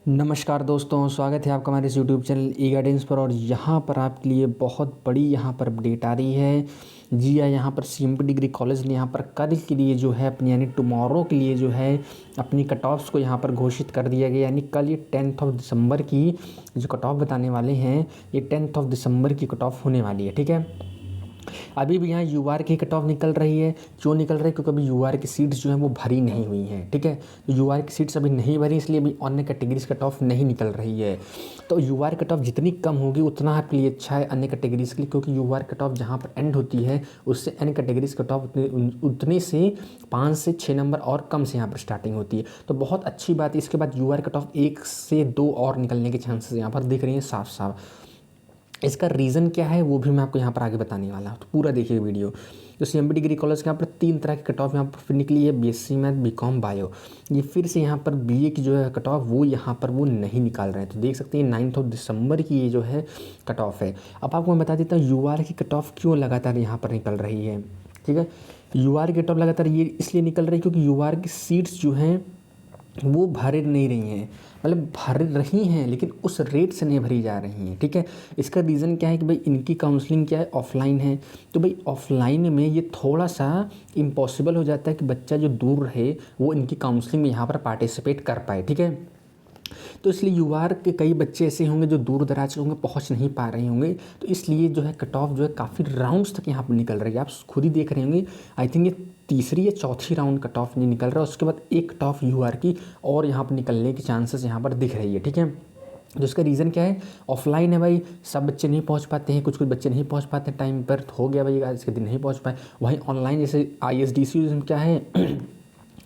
नमस्कार दोस्तों, स्वागत है आपका हमारे इस यूट्यूब चैनल ई गाइडेंस पर। और यहाँ पर आपके लिए बहुत बड़ी यहाँ पर अपडेट आ रही है। जी हाँ, यहाँ पर सीएमपी डिग्री कॉलेज ने यहाँ पर कल के लिए जो है अपनी यानी टुमारो के लिए जो है अपनी कट ऑफ्स को यहाँ पर घोषित कर दिया गया। यानी कल ये 10 दिसंबर की जो कट ऑफ बताने वाले हैं, ये 10 दिसंबर की कट ऑफ होने वाली है। ठीक है, अभी भी यहाँ यूआर की कट ऑफ निकल रही है। क्यों निकल रही है? क्योंकि अभी यूआर की सीट्स जो हैं वो भरी नहीं हुई हैं। ठीक है, तो यूआर की सीट्स अभी नहीं भरी, इसलिए अभी अन्य कैटेगरीज कट ऑफ नहीं निकल रही है। तो यूआर कट ऑफ जितनी कम होगी उतना आपके लिए अच्छा है अन्य कैटेगरीज के लिए, क्योंकि यूआर कट ऑफ जहाँ पर एंड होती है उससे अन्य कैटेगरीज कट ऑफ उतने से 5 से 6 नंबर और कम से यहाँ पर स्टार्टिंग होती है। तो बहुत अच्छी बात है। इसके बाद यूआर कट ऑफ 1 से 2 और निकलने के चांसेस यहाँ पर दिख रही हैं साफ साफ। इसका रीज़न क्या है वो भी मैं आपको यहाँ पर आगे बताने वाला हूँ, तो पूरा देखिए वीडियो। तो सीएमपी डिग्री कॉलेज के यहाँ पर 3 तरह की कट ऑफ यहाँ पर फिर निकली है, बीएससी मैथ, बीकॉम, बायो। ये फिर से यहाँ पर बीए की जो है कट ऑफ वो यहाँ पर वो नहीं निकाल रहे हैं। तो देख सकते हैं 9 दिसंबर की ये जो है कट ऑफ है। अब आपको मैं बता देता हूँ यूआर की कट ऑफ क्यों लगातार यहाँ पर निकल रही है। ठीक है, यूआर की कट ऑफ लगातार ये इसलिए निकल रही है क्योंकि यूआर की सीट्स जो हैं वो भर नहीं रही हैं, मतलब भर रही हैं लेकिन उस रेट से नहीं भरी जा रही हैं। ठीक है, इसका रीज़न क्या है कि भाई इनकी काउंसलिंग क्या है, ऑफलाइन है। तो भाई ऑफलाइन में ये थोड़ा सा इम्पॉसिबल हो जाता है कि बच्चा जो दूर रहे वो इनकी काउंसलिंग में यहाँ पर पार्टिसिपेट कर पाए। ठीक है, तो इसलिए यूआर के कई बच्चे ऐसे होंगे जो दूर दराज के होंगे, पहुंच नहीं पा रहे होंगे। तो इसलिए जो है कट ऑफ जो है काफ़ी राउंड्स तक यहाँ पर निकल रही है। आप खुद ही देख रहे होंगे, आई थिंक ये तीसरी या चौथी राउंड कट ऑफ नहीं निकल रहा है। उसके बाद एक कट ऑफ यूआर की और यहाँ पर निकलने के चांसेस यहाँ पर दिख रही है। ठीक है, तो इसका रीज़न क्या है, ऑफलाइन है भाई, सब बच्चे नहीं पहुंच पाते हैं, कुछ कुछ बच्चे नहीं पहुंच पाते टाइम पर, तो हो गया भाई आज के दिन नहीं पहुंच पाए। वहीं ऑनलाइन जैसे आईएसडीसी क्या है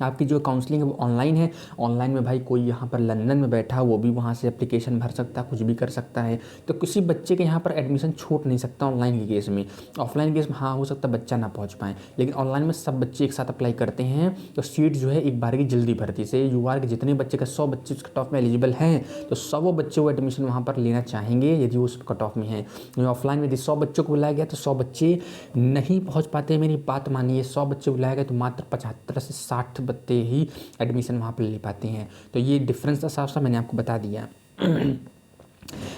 आपकी जो काउंसलिंग है वो ऑनलाइन है। ऑनलाइन में भाई कोई यहाँ पर लंदन में बैठा वो भी वहाँ से एप्लीकेशन भर सकता है, कुछ भी कर सकता है। तो किसी बच्चे के यहाँ पर एडमिशन छूट नहीं सकता ऑनलाइन के केस में। ऑफलाइन केस में हाँ हो सकता है बच्चा ना पहुँच पाए, लेकिन ऑनलाइन में सब बच्चे एक साथ अप्लाई करते हैं तो सीट जो है एक बार की जल्दी भरती है। जैसे यूआर के जितने बच्चे का 100 बच्चे उस कट ऑफ में एलिजिबल हैं तो 100 बच्चे वो एडमिशन वहाँ पर लेना चाहेंगे यदि उस कट ऑफ में है। ऑफलाइन में यदि 100 बच्चों को बुलाया गया तो 100 बच्चे नहीं पहुँच पाते। मेरी बात मानिए, 100 बच्चे बुलाए गए तो मात्र 75 से 60 बच्चे ही एडमिशन वहाँ पर ले पाते हैं। तो ये डिफरेंस था साफ साफ, मैंने आपको बता दिया।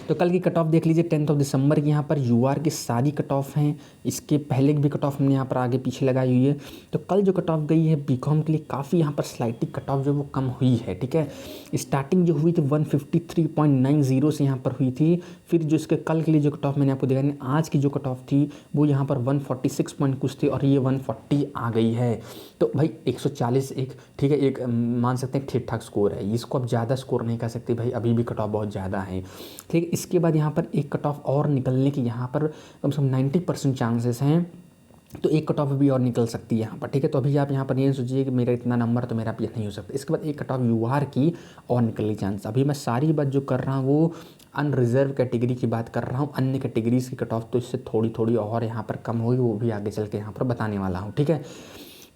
तो कल की कट ऑफ देख लीजिए 10 दिसंबर की यहाँ पर यूआर की सारी कट ऑफ हैं। इसके पहले की भी कट ऑफ हमने यहाँ पर आगे पीछे लगाई हुई है। तो कल जो कट ऑफ गई है बीकॉम के लिए काफ़ी यहाँ पर स्लाइटली कट ऑफ जो वो कम हुई है। ठीक है, स्टार्टिंग जो हुई थी 153.90 से यहाँ पर हुई थी। फिर जो इसके कल के लिए जो कट ऑफ मैंने आपको देखा, आज की जो कट ऑफ थी वो यहाँ पर 146 पॉइंट कुछ थी और ये 140 आ गई है। तो भाई 140 एक ठीक है, एक मान सकते हैं ठीक ठाक स्कोर है। इसको अब ज़्यादा स्कोर नहीं कर सकते भाई, अभी भी कट ऑफ बहुत ज़्यादा है। ठीक है, इसके बाद यहाँ पर एक कट ऑफ और निकलने की यहाँ पर कम से कम 90% चांसेस हैं। तो एक कट ऑफ भी और निकल सकती है यहाँ पर। ठीक है, तो अभी आप यहाँ पर ये सोचिए कि मेरा इतना नंबर तो मेरा ये नहीं हो सकता। इसके बाद एक कट ऑफ यूआर की और निकलने की चांस। अभी मैं सारी बात जो कर रहा हूँ वो अनरिजर्व कैटेगरी की बात कर रहा हूँ। अन्य कैटेगरीज की कट ऑफ तो इससे थोड़ी थोड़ी और यहाँ पर कम होगी, वो भी आगे चल के यहाँ पर बताने वाला हूँ। ठीक है,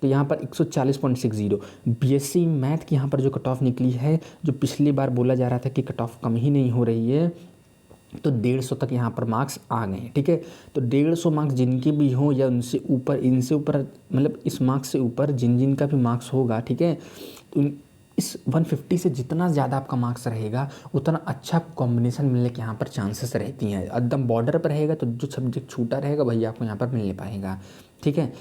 तो यहाँ पर 140.60 बीएससी मैथ की यहाँ पर जो कट ऑफ निकली है, जो पिछली बार बोला जा रहा था कि कट ऑफ कम ही नहीं हो रही है, तो 150 तक यहाँ पर मार्क्स आ गए हैं। ठीक है, तो 150 मार्क्स जिनके भी हों या उनसे ऊपर, इनसे ऊपर मतलब इस मार्क्स से ऊपर जिन जिन का भी मार्क्स होगा, ठीक है, तो इस 150 से जितना ज़्यादा आपका मार्क्स रहेगा उतना अच्छा कॉम्बिनेशन मिलने के यहाँ पर चांसेस रहती हैं। एकदम बॉर्डर पर रहेगा तो जो सब्जेक्ट छूटा रहेगा वही आपको यहाँ पर मिल पाएगा। ठीक है,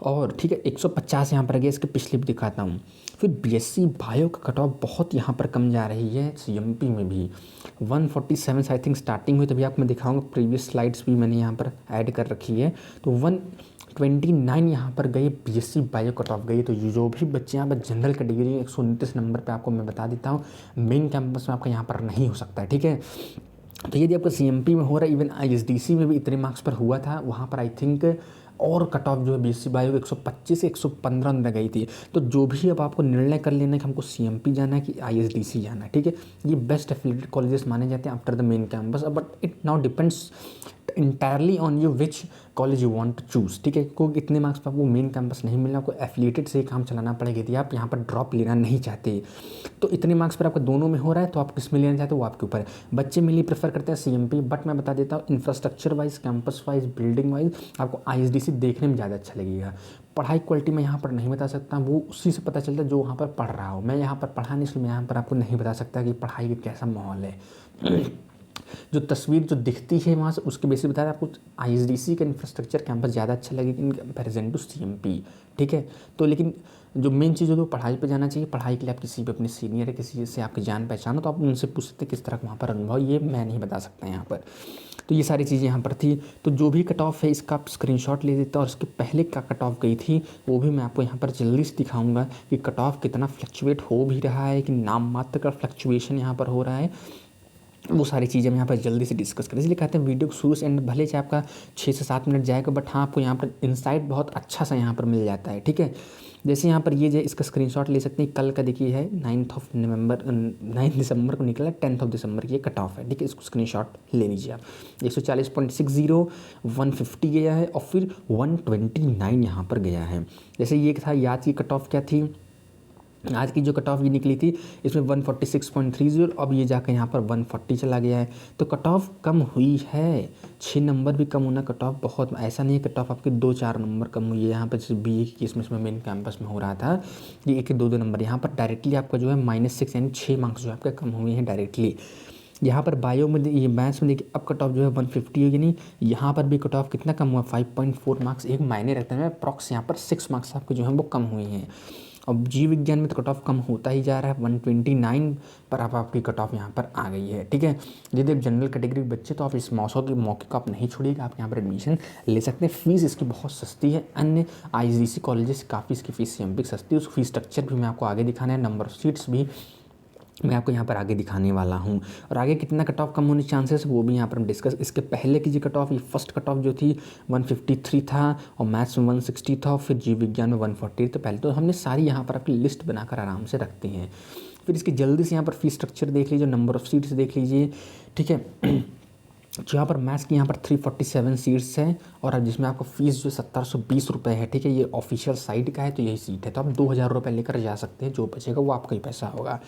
और ठीक है 150 यहाँ पर आ गया। इसके पिछले भी दिखाता हूँ। फिर बीएससी बायो का कट ऑफ बहुत यहाँ पर कम जा रही है। सीएमपी में भी 147 आई थिंक स्टार्टिंग हुई, तभी आपको मैं दिखाऊंगा। प्रीवियस स्लाइड्स भी मैंने यहाँ पर ऐड कर रखी है। तो 129 यहाँ पर गई बीएससी बायो कट ऑफ गई। तो जो भी बच्चे यहाँ पर जनरल कैटेगरी 129 नंबर पर आपको मैं बता देता हूँ, मेन कैंपस में आपका यहाँ पर नहीं हो सकता है। ठीक है, तो यदि आपका सीएमपी में हो रहा है, इवन आईएसडीसी में भी इतने मार्क्स पर हुआ था, वहाँ पर आई थिंक और कट ऑफ जो है बीएससी बायो 125 से 115 अंदर गई थी। तो जो भी अब आपको निर्णय कर लेना है कि हमको सीएमपी जाना है कि आईएसडीसी जाना है, ठीक है, ये बेस्ट एफिलिएटेड कॉलेजेस माने जाते हैं after the main campus. But it now depends entirely on you which college you want to choose. ठीक है, क्योंकि इतने मार्क्स पर आपको मेन कैंपस नहीं मिलना, आपको एफिलिएटेड से ही काम चलाना पड़ेगा यदि आप यहाँ पर ड्रॉप लेना नहीं चाहते। तो इतने मार्क्स पर आपको दोनों में हो रहा है तो आप किस में लेना चाहते हो वो आपके ऊपर है। बच्चे मेनली प्रेफर करते हैं सीएमपी, बट मैं बता देता हूँ infrastructure wise, campus wise, building wise आपको आईएसडीसी देखने में ज़्यादा अच्छा लगेगा। पढ़ाई क्वालिटी मैं यहाँ पर नहीं बता सकता, वो उसी से पता चलता है जो वहाँ पर पढ़ रहा हो। मैं यहाँ पर पढ़ा नहीं, इसलिए मैं यहाँ पर आपको नहीं बता सकता कि पढ़ाई का कैसा माहौल है। जो तस्वीर जो दिखती है वहाँ से उसके बेसिस बता रहा आपको आईएसडीसी का इंफ्रास्ट्रक्चर कैंपस ज़्यादा अच्छा लगेगा इन कंपेरिजन टू सीएमपी, ठीक है। तो लेकिन जो मेन चीज़ है तो पढ़ाई पे जाना चाहिए। पढ़ाई के लिए आप किसी भी अपने सीनियर है, किसी से आपकी जान पहचान हो तो आप उनसे पूछ सकते किस तरह का वहाँ पर अनुभव, ये मैं नहीं बता सकता यहाँ पर। तो ये सारी चीज़ें यहाँ पर थी। तो जो भी कट ऑफ है इसका आप स्क्रीनशॉट ले लेते हैं, और इसके पहले का कट ऑफ गई थी वो भी मैं आपको यहाँ पर जल्दी से दिखाऊंगा कि कट ऑफ कितना फ्लक्चुएट हो भी रहा है कि नाम मात्र का फ्लक्चुएशन यहाँ पर हो रहा है। वो सारी चीज़ें हम यहाँ पर जल्दी से डिस्कस करें, इसलिए कहते हैं वीडियो को शुरू से एंड भले चाहे आपका 6 से 7 मिनट जाएगा, बट हाँ आपको यहाँ पर इंसाइट बहुत अच्छा सा यहाँ पर मिल जाता है, ठीक है। जैसे यहाँ पर ये जो इसका स्क्रीनशॉट ले सकते हैं, कल का देखिए है 9 दिसंबर को निकला, 10 दिसंबर की ये कट ऑफ है, ठीक है। इसको स्क्रीनशॉट ले लीजिए आप। 140.60 150 गया है और फिर 129 यहाँ पर गया है। जैसे ये था याद की कट ऑफ क्या थी, आज की जो कट ऑफ ये निकली थी इसमें 146.30, अब ये जाकर यहाँ पर 140 चला गया है। तो कट ऑफ कम हुई है, 6 नंबर भी कम होना कट ऑफ बहुत, ऐसा नहीं है कट ऑफ आपके 2-4 नंबर कम हुई है। यहाँ पर जैसे BA की केस में इसमें मेन कैंपस में हो रहा था ये 1-2 नंबर, यहाँ पर डायरेक्टली आपका जो है -6 यानी 6 मार्क्स जो है आपके कम हुए हैं डायरेक्टली। यहाँ पर बायो में ये मैथ्स में देखिए अब कट ऑफ जो है 150 होगी, नहीं यहाँ पर भी कट ऑफ कितना कम हुआ 5.4 मार्क्स, एक मायने रखते हैं अप्रॉक्स यहाँ पर 6 मार्क्स आपके जो हैं वो कम हुए हैं। अब जीव विज्ञान में तो कट ऑफ कम होता ही जा रहा है, 129 पर अब आपकी कट ऑफ यहाँ पर आ गई है, ठीक है। यदि आप जनरल कैटेगरी के बच्चे तो आप इस मौके को आप नहीं छोड़िएगा, आप यहाँ पर एडमिशन ले सकते हैं। फीस इसकी बहुत सस्ती है, अन्य आईएसडीसी कॉलेजेस से काफ़ी इसकी फीस सीएमपी सस्ती है। उस फीस स्ट्रक्चर भी मैं आपको आगे दिखाना है, नंबर ऑफ सीट्स भी मैं आपको यहाँ पर आगे दिखाने वाला हूँ, और आगे कितना कट ऑफ कम होने चांसेस वो भी यहाँ पर हम डिस्कस। इसके पहले की जो कट ऑफ, ये फर्स्ट कट ऑफ जो थी 153 था और मैथ्स में 160 था और फिर जीव विज्ञान में 140 था पहले। तो हमने सारी यहाँ पर आपकी लिस्ट बनाकर आराम से रखते हैं। फिर इसकी जल्दी से यहाँ पर फीस स्ट्रक्चर देख लीजिए, नंबर ऑफ सीट्स देख लीजिए, ठीक है। जो यहाँ पर मैथ्स की यहाँ पर 347 सीट्स हैं और अब जिसमें आपको फ़ीस जो 1720 रुपये है, ठीक है। ये ऑफिशियल साइट का है तो यही सीट है, तो आप 2000 रुपये लेकर जा सकते हैं, जो बचेगा वो आपका ही पैसा होगा।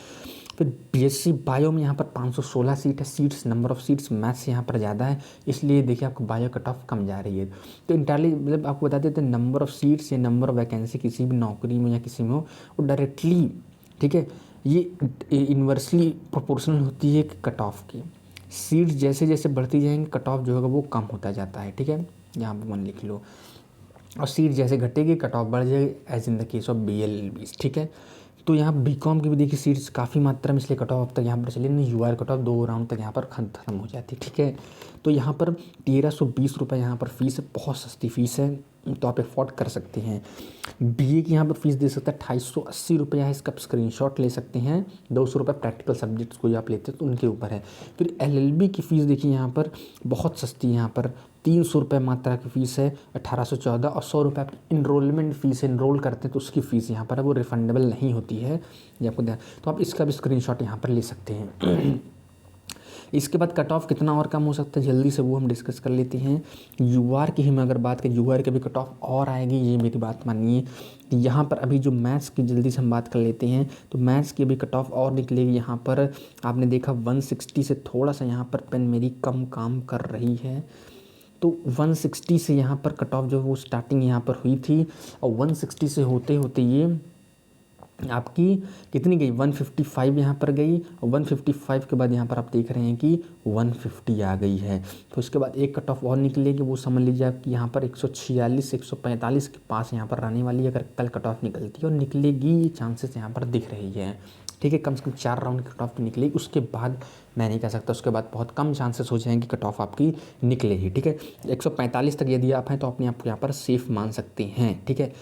फिर बीएससी बायो में यहाँ पर 516 सीट है, नंबर ऑफ सीट्स मैथ्स यहाँ पर ज़्यादा है, इसलिए देखिए आपको बायो कट ऑफ कम जा रही है। तो इंटायरली मतलब आपको बता देते हैं नंबर ऑफ सीट्स या नंबर ऑफ वैकेंसी किसी भी नौकरी में या किसी में हो वो डायरेक्टली, ठीक है, ये इन्वर्सली प्रोपोर्शनल होती है कट ऑफ की। सीट जैसे जैसे बढ़ती जाएंगी कट ऑफ जो होगा वो कम होता जाता है, ठीक है। यहाँ पर 1 लिख लो, और सीट जैसे घटेगी कट ऑफ बढ़ जाएगी, as in the case of BLLB, ठीक है। तो यहाँ बीकॉम की भी देखिए सीट्स काफ़ी मात्रा में, इसलिए कट ऑफ अब तक यहाँ पर चलिए नहीं, UR कट ऑफ 2 राउंड तक यहाँ पर खत्म हो जाती है, ठीक है। तो यहाँ पर 1320 रुपये यहाँ पर फीस है, बहुत सस्ती फीस है, तो आप अफोर्ड कर सकते हैं। BA की यहाँ पर फीस दे सकता है 2880 रुपये है, इसका आप स्क्रीनशॉट ले सकते हैं। 200 रुपये प्रैक्टिकल सब्जेक्ट्स को आप लेते हैं तो उनके ऊपर है। फिर LLB की फ़ीस देखिए यहाँ पर बहुत सस्ती है, यहाँ पर 300 रुपये मात्रा की फ़ीस है, 1814, और 100 रुपये आपकी इनरोलमेंट फ़ीस है, इनरोल करते हैं तो उसकी फ़ीस यहाँ पर है, वो रिफंडेबल नहीं होती है, ये आपको तो आप इसका भी स्क्रीनशॉट यहाँ पर ले सकते हैं। इसके बाद कट ऑफ कितना और कम हो सकता है जल्दी से वो हम डिस्कस कर लेते हैं। UR की ही मैं अगर बात करें, UR की भी कट ऑफ और आएगी, ये मेरी बात मानिए। यहाँ पर अभी जो मैथ्स की जल्दी से हम बात कर लेते हैं, तो मैथ्स की भी कट ऑफ और निकलेगी। यहाँ पर आपने देखा 160 से थोड़ा सा यहाँ पर पेन मेरी कम काम कर रही है, तो 160 से यहाँ पर कट ऑफ जो वो स्टार्टिंग यहाँ पर हुई थी, और 160 से होते होते ये आपकी कितनी गई 155 यहाँ पर गई, और 155 के बाद यहाँ पर आप देख रहे हैं कि 150 आ गई है। तो उसके बाद एक कट ऑफ और निकलेगी, वो समझ लीजिए आपकी यहाँ पर 146 145 के पास यहाँ पर रहने वाली है। अगर कल कट ऑफ निकलती है और निकलेगी, चांसेस यहाँ पर दिख रही है, ठीक है। कम से कम 4 राउंड की कट ऑफ निकलेगी, उसके बाद मैं नहीं कह सकता, उसके बाद बहुत कम चांसेस हो जाएंगे कट ऑफ आपकी निकलेगी, ठीक है। 145 तक यदि आप हैं तो अपने आप को यहाँ पर सेफ मान सकते हैं, ठीक है।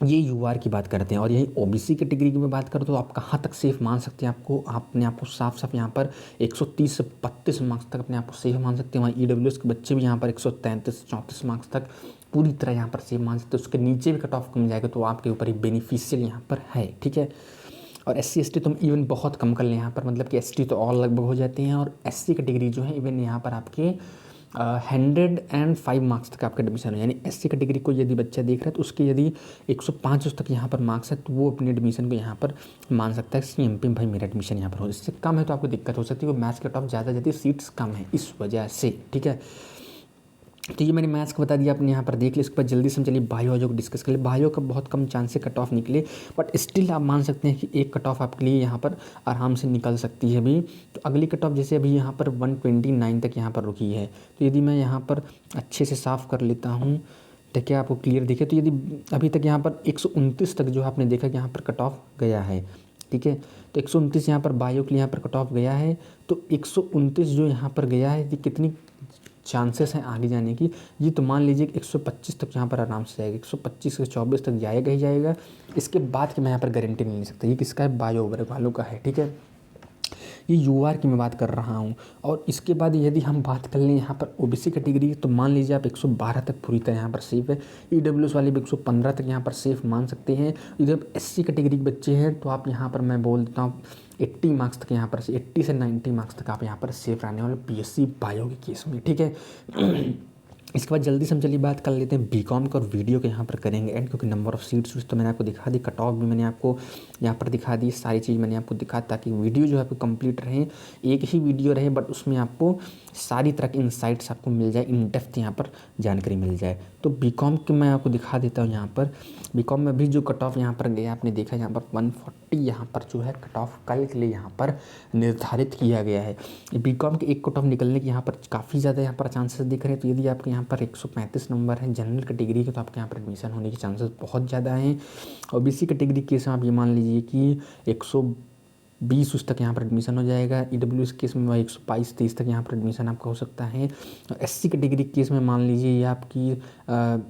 ये UR की बात करते हैं, और यही OBC कैटेगरी की मैं बात करूँ तो आप कहाँ तक सेफ मान सकते हैं, आपको अपने आप को साफ साफ यहाँ पर 130 से 32 मार्क्स तक अपने आप को सेफ मान सकते हैं। वहाँ EWS के बच्चे भी यहाँ पर 133 34 मार्क्स तक पूरी तरह यहाँ पर सेफ मान सकते हैं। उसके नीचे भी कट ऑफ कम जाएगा तो आपके ऊपर ही बेनिफिशियल यहाँ पर है, ठीक है। और SC ST तो हम इवन बहुत कम कर लें यहाँ पर, मतलब कि ST तो और लगभग हो जाते हैं, और SC कैटेगरी जो है इवन यहाँ पर आपके 105 मार्क्स तक आपका एडमिशन है। यानी SC कैटेगरी को यदि बच्चा देख रहा है तो उसके यदि 105 तक यहाँ पर मार्क्स है तो वो अपने एडमिशन को यहाँ पर मान सकता है CMP में भाई मेरा एडमिशन यहाँ पर हो। इससे कम है तो आपको दिक्कत हो सकती है, वो मैथ्स कट ऑफ ज़्यादा जाती है, सीट्स कम है इस वजह से, ठीक है। तो ये मैंने मैथ्स का बता दिया, आपने यहाँ पर देख लिया। इसके बाद जल्दी से हम चलिए बायो को डिस्कस कर ले। बायो का बहुत कम चांस से कट ऑफ निकले, बट स्टिल आप मान सकते हैं कि एक कट ऑफ आपके लिए यहाँ पर आराम से निकल सकती है अभी। तो अगली कट ऑफ जैसे अभी यहाँ पर 129 तक यहाँ पर रुकी है, तो यदि मैं यहाँ पर अच्छे से साफ़ कर लेता हूँ तो क्या आपको क्लियर दिखे, तो यदि अभी तक यहाँ पर 129 तक जो आपने देखा कि यहाँ पर कट ऑफ गया है, ठीक है। तो 129 यहाँ पर बायो के लिए यहाँ पर कट ऑफ गया है। तो 129 जो यहाँ पर गया है, ये कितनी चांसेस हैं आगे जाने की, ये तो मान लीजिए 125 तक यहाँ पर आराम से जाएगा, 125 से 24 तक जाएगा ही जाएगा। इसके बाद की मैं यहाँ पर गारंटी नहीं ले सकता। ये किसका है? बायो वर्ग वालों का है, ठीक है। ये यूआर की मैं बात कर रहा हूँ। और इसके बाद यदि हम बात कर लें यहाँ पर ओबीसी कैटेगरी, तो मान लीजिए आप 112 तक पूरी तरह यहाँ पर सेफ है। ईडब्ल्यूएस वाले भी 115 तक यहाँ पर सेफ मान सकते हैं। इधर एससी कैटेगरी के बच्चे हैं तो आप यहाँ पर मैं बोल देता हूँ 80 मार्क्स तक यहाँ पर 80 से 90 मार्क्स तक आप यहाँ पर सेफ रहने वाले बीएससी बायो के केस में, ठीक है। इसके बाद जल्दी से हम चलिए बात कर लेते हैं बीकॉम का, और वीडियो के यहाँ पर करेंगे एंड, क्योंकि नंबर ऑफ़ सीट्स तो मैंने आपको दिखा दी, कट ऑफ भी मैंने आपको यहाँ पर दिखा दी, सारी चीज़ मैंने आपको दिखा, ताकि वीडियो जो है आपको कंप्लीट रहे, एक ही वीडियो रहे बट उसमें आपको सारी तरह के इंसाइट्स आपको मिल जाए, इन डेप्थ यहाँ पर जानकारी मिल जाए। तो बीकॉम के मैं आपको दिखा देता हूँ। यहाँ पर बीकॉम में भी जो कट ऑफ यहाँ पर गया, आपने देखा यहाँ पर 140 यहाँ पर जो है कट ऑफ कल के लिए यहाँ पर निर्धारित किया गया है। बीकॉम के एक कट ऑफ निकलने की यहाँ पर काफ़ी ज़्यादा यहाँ पर चांसेस दिख रहे हैं। तो यदि आपके यहाँ पर 135 नंबर है जनरल कैटेगरी के, तो आपके यहाँ पर एडमिशन होने के चांसेस बहुत ज़्यादा हैं। ओबीसी कैटेगरी के केस में आप ये मान लीजिए कि 120 उस तक यहाँ पर एडमिशन हो जाएगा। ईडब्ल्यूएस केस में 122-23 तक यहाँ पर एडमिशन आपका हो सकता है। एससी कैटेगरी केस में मान लीजिए ये आपकी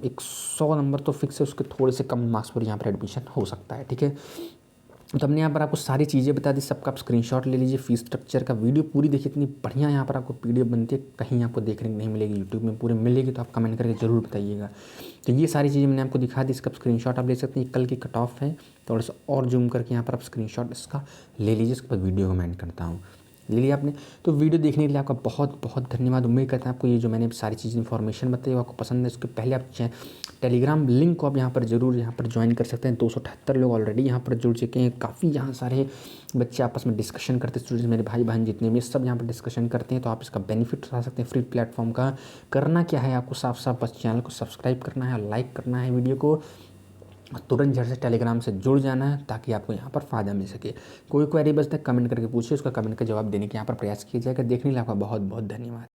100 नंबर तो फिक्स है, उसके थोड़े से कम मार्क्स पर यहाँ पर एडमिशन हो सकता है, ठीक है। तो हमने यहाँ पर आपको सारी चीज़ें बता दी, सबका आप स्क्रीनशॉट ले लीजिए। फीस स्ट्रक्चर का वीडियो पूरी देखिए, इतनी बढ़िया यहाँ पर आपको पीडीएफ बनती है, कहीं आपको देखने को नहीं मिलेगी, यूट्यूब में पूरे मिलेगी, तो आप कमेंट करके ज़रूर बताइएगा। तो ये सारी चीज़ें मैंने आपको दिखा दी, इसका स्क्रीनशॉट आप ले सकते हैं। कल की कट ऑफ है, थोड़ा सा और जूम करके यहाँ पर आप स्क्रीनशॉट इसका ले लीजिए। इसके बाद वीडियो कमेंट करता हूँ, ले लिया आपने। तो वीडियो देखने के लिए आपका बहुत बहुत धन्यवाद। उम्मीद करता है आपको ये जो मैंने सारी चीज़ इन्फॉर्मेशन बताई वो आपको पसंद है। इसके पहले आप टेलीग्राम लिंक को आप यहाँ पर ज़रूर यहाँ पर ज्वाइन कर सकते हैं। 278 लोग ऑलरेडी यहाँ पर जुड़ चुके हैं। काफ़ी यहाँ सारे बच्चे आपस में डिस्कशन करते हैं, स्टूडेंट्स मेरे भाई बहन जितने भी सब यहाँ पर डिस्कशन करते हैं। तो आप इसका बेनिफिट उठा सकते हैं फ्री प्लेटफॉर्म का। करना क्या है आपको, साफ साफ बस चैनल को सब्सक्राइब करना है, लाइक करना है वीडियो को, तुरंत झट से टेलीग्राम से जुड़ जाना है, ताकि आपको यहाँ पर फ़ायदा मिल सके। कोई क्वेरी बचता है कमेंट करके पूछिए, उसका कमेंट का जवाब देने के यहाँ पर प्रयास किया जाएगा। देखने के लिए आपका बहुत बहुत धन्यवाद।